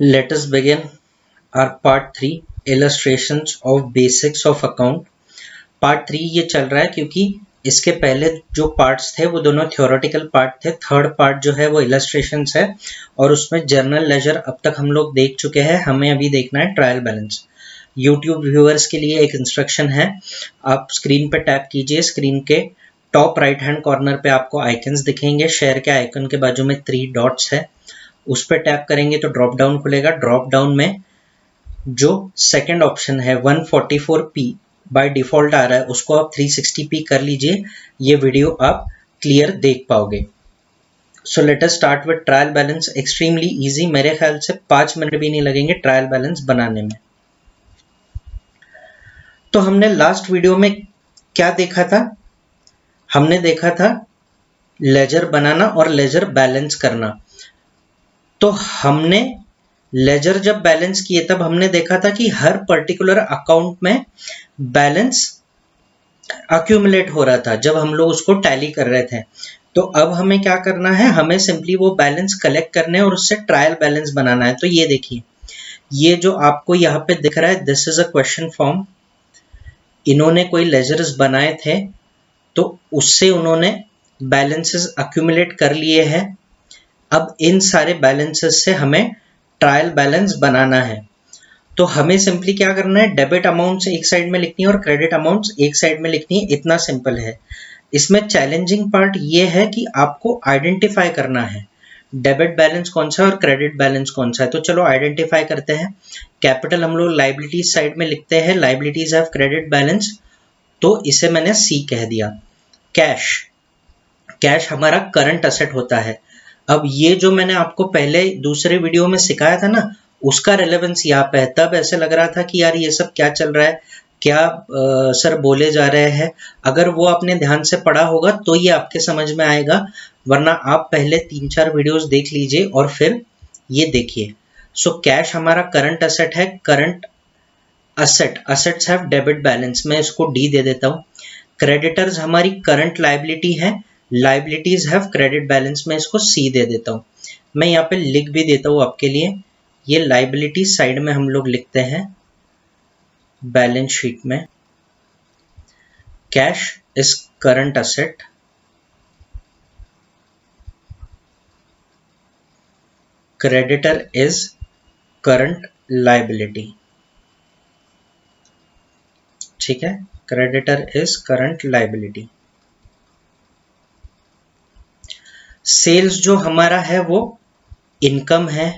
Let us begin our part 3 illustrations of basics of account. Part 3 ये चल रहा है क्योंकि इसके पहले जो पार्ट्स थे वो दोनों थियोरेटिकल पार्ट थे। थर्ड पार्ट जो है वो इलस्ट्रेशंस है और उसमें जर्नल लेजर अब तक हम लोग देख चुके हैं। हमें अभी देखना है ट्रायल बैलेंस। यूट्यूब व्यूअर्स के लिए एक इंस्ट्रक्शन है, आप स्क्रीन पे टैप कीजिए। स्क्रीन के टॉप राइट हैंड कॉर्नर पे आपको आइकन्स दिखेंगे। शेयर के आइकन के बाजू में 3 डॉट्स है, उस पर टैप करेंगे तो ड्रॉप डाउन खुलेगा। ड्रॉप डाउन में जो सेकंड ऑप्शन है 144p बाय डिफॉल्ट आ रहा है, उसको आप 360p कर लीजिए। ये वीडियो आप क्लियर देख पाओगे। So let us start with trial balance. Extremely easy, मेरे ख्याल से 5 मिनट भी नहीं लगेंगे ट्रायल बैलेंस बनाने में। तो हमने लास्ट वीडियो में क्या देखा था? हमने देखा था लेजर बनाना और लेजर बैलेंस करना। तो हमने लेजर जब बैलेंस किए तब हमने देखा था कि हर पर्टिकुलर अकाउंट में बैलेंस अक्यूमुलेट हो रहा था जब हम लोग उसको टैली कर रहे थे। तो अब हमें क्या करना है, हमें सिंपली वो बैलेंस कलेक्ट करने और उससे ट्रायल बैलेंस बनाना है। तो ये देखिए, ये जो आपको यहाँ पे दिख रहा है, this is a question form. इन्होंने कोई लेजर्स बनाए थे तो उससे उन्होंने बैलेंसेस अक्यूमुलेट कर लिए हैं। अब इन सारे बैलेंसेस से हमें ट्रायल बैलेंस बनाना है। तो हमें सिंपली क्या करना है, डेबिट अमाउंट्स एक साइड में लिखनी है और क्रेडिट अमाउंट्स एक साइड में लिखनी है। इतना सिंपल है। इसमें चैलेंजिंग पार्ट ये है कि आपको आइडेंटिफाई करना है डेबिट बैलेंस कौन सा है और क्रेडिट बैलेंस कौन सा है। तो चलो आइडेंटिफाई करते हैं। कैपिटल हम लोग लाइबिलिटीज साइड में लिखते हैं, लाइबिलिटीज हैव क्रेडिट बैलेंस, तो इसे मैंने सी कह दिया। कैश, कैश हमारा करंट असेट होता है। अब ये जो मैंने आपको पहले दूसरे वीडियो में सिखाया था ना, उसका रेलेवेंस यहाँ पे है। तब ऐसे लग रहा था कि यार ये सब क्या चल रहा है, क्या सर बोले जा रहे हैं। अगर वो आपने ध्यान से पढ़ा होगा तो ये आपके समझ में आएगा, वरना आप पहले 3-4 वीडियोस देख लीजिए और फिर ये देखिए। सो कैश हमारा करंट असेट है। Current asset, assets have debit balance, मैं इसको डी दे देता हूँ। क्रेडिटर्स हमारी करंट लाइबिलिटी है, लाइबिलिटीज हैव क्रेडिट बैलेंस, में इसको सी दे देता हूँ। मैं यहाँ पे लिख भी देता हूँ आपके लिए। ये लाइबिलिटी साइड में हम लोग लिखते हैं बैलेंस शीट में, cash is current asset, creditor is current liability. ठीक है, creditor is current liability. Sales जो हमारा है वो इनकम है।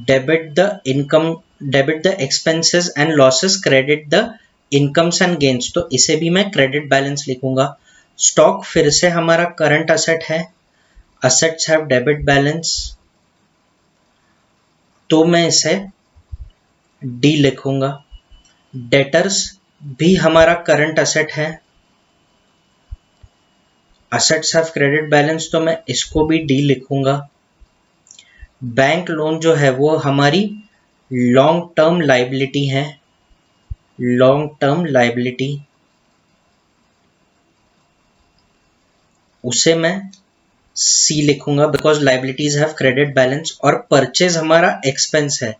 Debit the income, debit the expenses and losses, credit the incomes and gains, तो इसे भी मैं क्रेडिट बैलेंस लिखूंगा। स्टॉक फिर से हमारा करंट असेट है, असेट्स हैव डेबिट बैलेंस, तो मैं इसे डी लिखूंगा। डेटर्स भी हमारा करंट असेट है, असेट्स हैव क्रेडिट बैलेंस, तो मैं इसको भी डी लिखूंगा। बैंक लोन जो है वो हमारी लॉन्ग टर्म लाइबिलिटी है, लॉन्ग टर्म लाइबिलिटी, उसे मैं सी लिखूंगा because liabilities have credit balance. और परचेज हमारा एक्सपेंस है,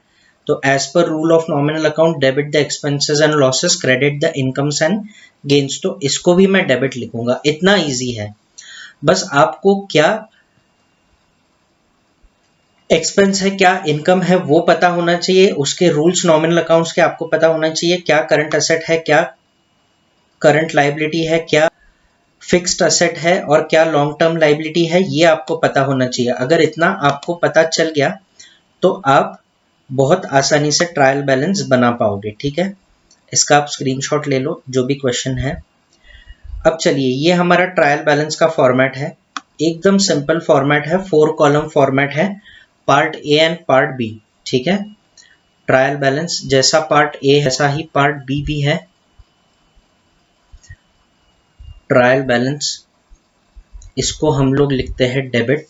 तो as per rule of nominal account debit the expenses and losses, credit the incomes and gains, तो इसको भी मैं डेबिट लिखूंगा। इतना इजी है। बस आपको क्या एक्सपेंस है, क्या इनकम है, वो पता होना चाहिए। उसके रूल्स नॉमिनल अकाउंट्स के आपको पता होना चाहिए। क्या करंट असेट है, क्या करंट लाइबिलिटी है, क्या फिक्स्ड असेट है और क्या लॉन्ग टर्म लाइबिलिटी है, ये आपको पता होना चाहिए। अगर इतना आपको पता चल गया तो आप बहुत आसानी से ट्रायल बैलेंस बना पाओगे। ठीक है, इसका आप स्क्रीनशॉट ले लो जो भी क्वेश्चन है। अब चलिए, ये हमारा ट्रायल बैलेंस का फॉर्मेट है, एकदम सिंपल फॉर्मेट है, 4 कॉलम फॉर्मेट है, part A and part B. ठीक है, ट्रायल बैलेंस जैसा पार्ट ए ऐसा ही पार्ट बी भी है। ट्रायल बैलेंस, इसको हम लोग लिखते हैं डेबिट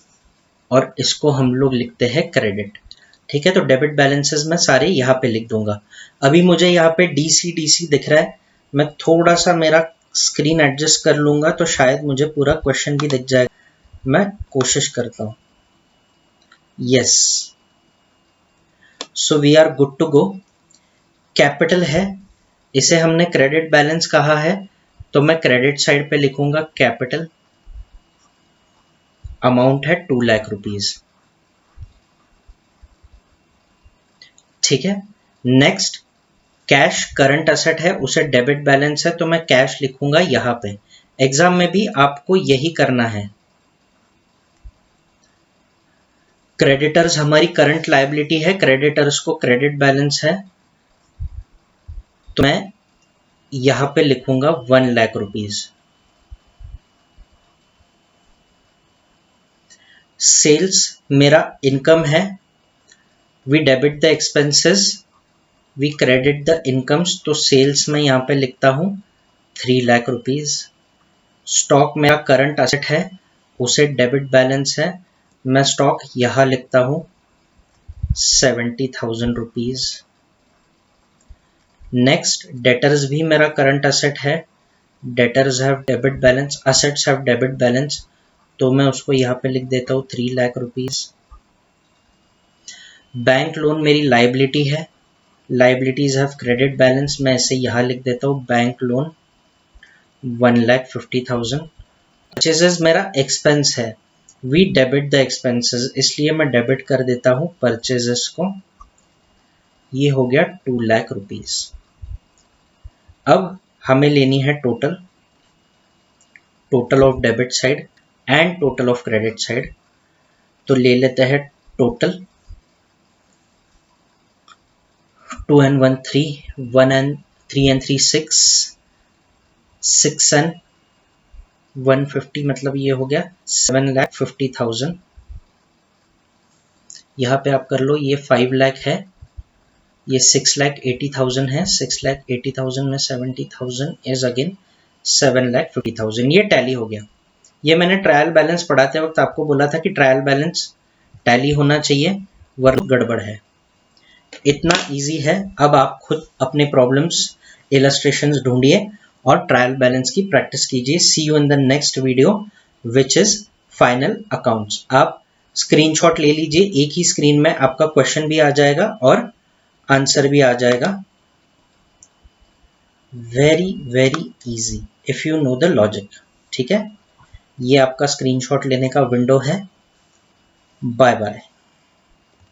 और इसको हम लोग लिखते हैं क्रेडिट। ठीक है, तो डेबिट बैलेंसेस मैं सारे यहाँ पे लिख दूंगा। अभी मुझे यहाँ पे डीसी दिख रहा है, मैं थोड़ा सा मेरा स्क्रीन एडजस्ट कर लूंगा तो शायद मुझे पूरा क्वेश्चन भी दिख जाएगा। मैं कोशिश करता हूँ। Yes, so we are good to go. Capital है, इसे हमने क्रेडिट बैलेंस कहा है, तो मैं क्रेडिट साइड पे लिखूंगा कैपिटल, अमाउंट है 2 लाख रुपीज। ठीक है। नेक्स्ट कैश करंट असेट है, उसे डेबिट बैलेंस है, तो मैं कैश लिखूंगा यहां पे। एग्जाम में भी आपको यही करना है। क्रेडिटर्स हमारी करंट लायबिलिटी है, क्रेडिटर्स को क्रेडिट बैलेंस है, तो मैं यहां पे लिखूंगा 1 लाख रुपीज। सेल्स मेरा इनकम है, we debit the expenses, we credit the incomes, तो सेल्स में यहां पे लिखता हूं 3 लाख रुपीज। स्टॉक मेरा करंट असेट है, उसे डेबिट बैलेंस है, मैं स्टॉक यहां लिखता हूं 70,000 रुपीज। नेक्स्ट डेटर्स भी मेरा करंट असेट है, debtors have debit balance, assets have debit balance, तो मैं उसको यहाँ पे लिख देता हूँ 3 लाख रुपीज। बैंक लोन मेरी लाइबिलिटी है, लाइबिलिटीज हैव क्रेडिट बैलेंस, मैं इसे यहाँ लिख देता हूँ बैंक लोन 1,50,000। परचेजेस मेरा एक्सपेंस है, वी डेबिट द एक्सपेंसेस, इसलिए मैं डेबिट कर देता हूँ परचेजेस को, ये हो गया 2 लाख रुपीज। अब हमें लेनी है total, total of debit side and total of credit side, तो ले लेते हैं total 2 and 1 3, 1 and 3 and 3 6, 6 and 150, मतलब ये हो गया 7,50,000। यहाँ पे आप कर लो, ये 5 लाख है, ये 6,80,000 है, 6,80,000 में 70,000 इज अगेन 7,50,000, ये टैली हो गया। ये मैंने ट्रायल बैलेंस पढ़ाते वक्त आपको बोला था कि ट्रायल बैलेंस टैली होना चाहिए, वरना गड़बड़ है। इतना इजी है। अब आप खुद अपने प्रॉब्लम्स इलस्ट्रेशंस ढूंढिए और ट्रायल बैलेंस की प्रैक्टिस कीजिए। See you in the next video which is final accounts. आप स्क्रीनशॉट ले लीजिए, एक ही स्क्रीन में आपका क्वेश्चन भी आ जाएगा और आंसर भी आ जाएगा। Very very easy if you know the logic. ठीक है, ये आपका स्क्रीनशॉट लेने का विंडो है। Bye bye.